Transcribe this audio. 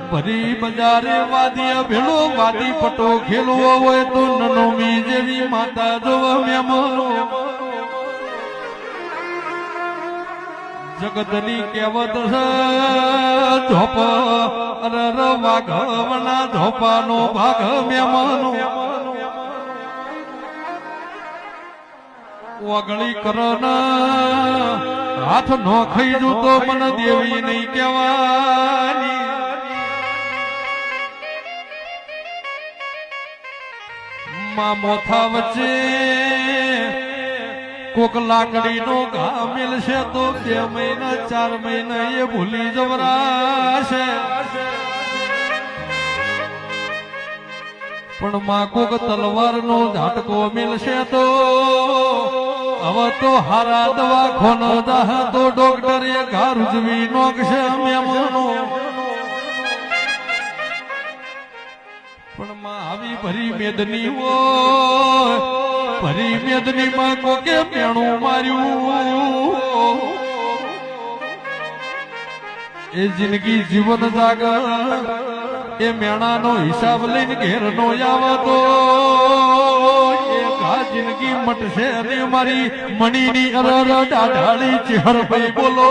ભરી બજારે વાદીએ ભેળો વાદી પટો ખેલવો હોય તો નનોમી જેવી માતા જોવા મેમનો જગતની કહેવત છે ઝોપ અરર વાઘવના ઝોપાનો ભાગ મેમનો ઓગળી કરન હાથ નો ખાઈ જુ તો મને દેવી નહીં કહેવાની માં મોથા વચ્ચે કોક લાકડી નો ઘા મેલશે તો 2 મહિના 4 મહિના એ ભૂલી જવરાશે પણ માં કોક તલવાર નો ઝાટકો મેલશે તો હવે તો હારા દવાખાનો દાહ તો ડોક્ટર એ ઘા રૂજવી નોકશે મેમનો પણ માં આવી ભરી મેદની હોય ભરી મેદની માં કોકે મેણું માર્યું એ જિંદગી જીવન જાગર એ મેણાનો હિસાબ લઈને ઘેર નો આવતો જિંદગી મટશે અને મારી મણીની અરર ડાઢાળી ચહેર ભાઈ બોલો